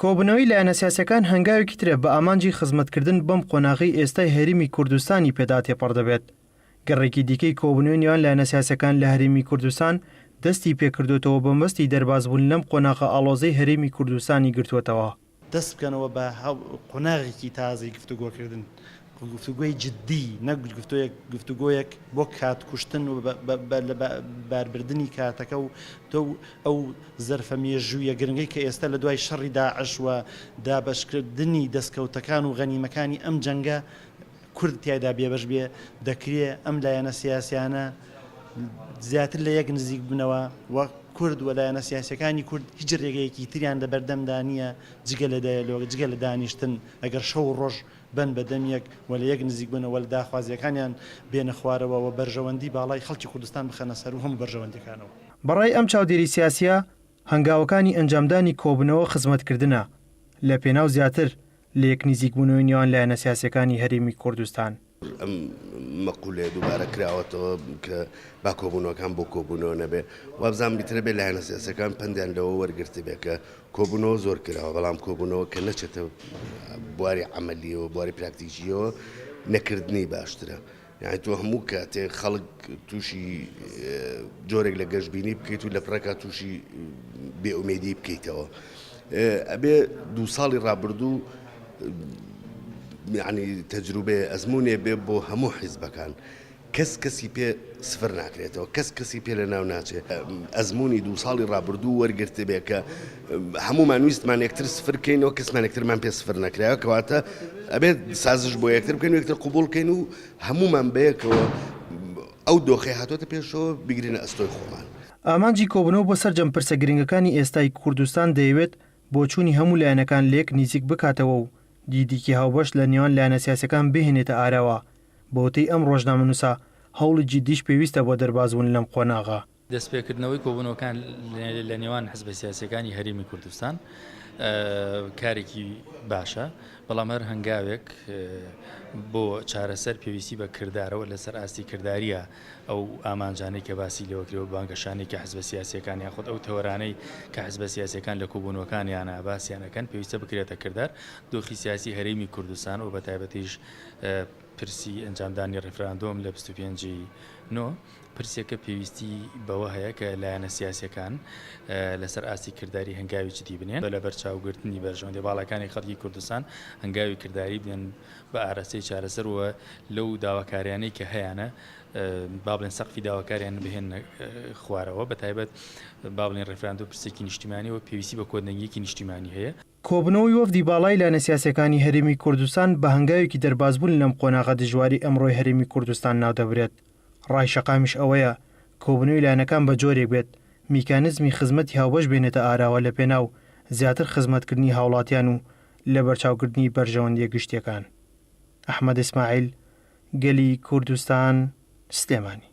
کۆبنەوەی لایەنە سیاسیەکان هەنگاوێکی ترە بە ئامانجی خزمەتکردن بەم قۆناغی ئێستای هەرێمی کوردستانی پێدا تێپەڕ دەبێت. گەڕێکی دیکەی کۆبنەوەی نێوان لایەنە سیاسیەکان لە هەرێمی کوردستان دەستی پێکردوێتەوە بە مەستی دەربازبوون لەم قۆناغە ئاڵۆزەی هەرێمی کوردستانی گرتووەتەوە. دەست بکەنەوە بە قۆناغێکی تازەی گفتوگۆکردن، گفتوگۆی جددی، نەک گفتوگۆیەک بۆ کات کوشتن و باربردنی کاتەکە و تۆ ئەو زەرفە مێژوویە گرنگەی کە ئێستا لە دوای شەڕی داعش و دابەشکردنی دەستکەوتەکان و غەنیمەکانی ئەم جەنگە کورد تیایدا بێبەش بێ، دەکرێت ئەم لایەنە سیاسیانە زیاتر لە یەک نزیک بنەوە وەک کورد و لایەنە سیاسیەکانی کورد هیچ ڕێگەیەکی تریان لە بەردەمدا نییە جگە لە دانیشتن ئەگەر شەو ڕۆژ بن بە دەمیەک و لە یەک نزیک بنەوە لە داخوازیەکانیان بێنە خوارەوە و بەرژەوەندی باڵای خەڵکی کوردستان بخەنە سەر و هەموو بەرژەوەندەکانەوە. بەڕای ئەم چاودێری سیاسیە هەنگاوەکانی ئەنجامدانی کۆبنەوە خزمەتکردنە لە پێناو زیاتر لە یەک نزیک بوونەوەی نێوان لایەنە سیاسیەکانی هەرێمی کوردستان. ئەم مەقولێ دووبارە کراوەتەوە کە با کۆبوونەوەکان بۆ کۆبوونەوە نەبێ وابزان بیترە بێ لایەنە سیاسیەکان پندیان لەوە وەرگرتە بێ کە کۆبوونەوە زۆر کراوە، بەڵام کۆبوونەوە کە نەچێتە بواری عەمەلیەوە بواری پراکتیکیەوە نەکردنی باشترە. یعنی تۆ هەموو کاتێک خەڵک تووشی جۆرێک لە گەشتبینی بکەیت و لە پڕەکە تووشی بێئومێدی بکەیتەوە. ئەبێ 2 ساڵی ڕابردوو یعنی تەجروبێ ئەزمونێ بێ بۆ هەموو حیزبەکان، کەسی پێ سفر ناکرێتەوە، کەسی پێ لە ناو ناچێت. ئەزمونی 2 ساڵی ڕابردوو وەرگرتە بێ کە هەمومان ویستمان یەکتر سفر بکەینەوە، کەسمان یەکترمان پێ سفر نەکرایەوە، کەواتە ئەبێت سازش بۆ یەکتر بکەین و یەکتر قبوڵ بکەین و هەمومان بەیەکەوە ئەو دۆخەی هاتوۆتە پێشەوە بگرینە ئەستۆی خۆمان. ئامانجی کۆبنەوە بۆ سەر جەمپرسە گرنگەکانی ئێستای کوردستان دەیەوێت بۆ چوونی هەموو لایەنەکان لە یەک نزیک بکاتەوە و دیدیکی هاوبەش لە نێوان لایەنە سیاسیەکان بهێنێتە ئاراوە. بۆتەی ئەم ڕۆژنامەنووسە هەوڵی جددیش پێویستە بۆ دەربازبوون لەم قۆناغا. دەستپێکردنەوەی کۆبوونەوەکان لە نێوان حزبە سیاسیەکانی هەرێمی کوردستان کارێکی باشە، بەڵام هەر هەنگاوێک بۆ چارەسەر پێویستی بە کردارەوە لەسەر ئاستی کردداریە ئەو ئامانجانەی کە باسی لەوەکرێەوە بانگەشانەی کە حزبە سیاسیەکان یاخود ئەو تەوەرانەی کە حزبە سیاسیەکان لە کۆبوونەوەکانیانە باسییانەکەن پێویستە بکرێتە کردار. دۆخی سیاسی هەرێمی کوردستان و بەتایبەتیش پرسی ئەنجامدانی ڕێفراندۆم لە 25/9 پرسێکە پێویستی بەوە هەیە کە لایەنە سیاسیەکان لەسەر ئاستی کردداری هەنگاوی جدی بنێن لە بەرچاوگرتنی بەرژەوەندی باڵەکانی خەڵکی کوردستان هەنگاوی کردداری بنێن بە ئاراستەی چارەسەرەوە لەو داواکاریانەی کە هەیەە با بڵێن سەقفی داواکاریان بهێن خوارەوە، بەتایبەت با بڵێن ڕێفراندۆ پرسێکی نیشتیمانیەوە پێویستی بە کۆدنەنگیەکی نیشتیمانی هەیە. کۆبنەوەی وەفدی باڵای لایەنە سیاسیەکانی هەرێمی کوردستان بە هەنگاوێکی دەربازبوون لەم قۆناغە دژواری ئەمڕۆی هەرێمی کوردستان ناودەبرێت. ڕای شەقامیش ئەوەیە کۆبنەوەی لایەنەکان بە جۆرێک بێت میکانیزمی خزمەتی هاوبەش بێنێتە ئاراوە لە پێناو زیاتر خزمەتکردنی هاوڵاتیان و لە بەرچاوکردنی بەرژەوەندیە گشتیەکان. ئەحمەد ئیسماعیل، گەلی کوردستان، سلێمانی.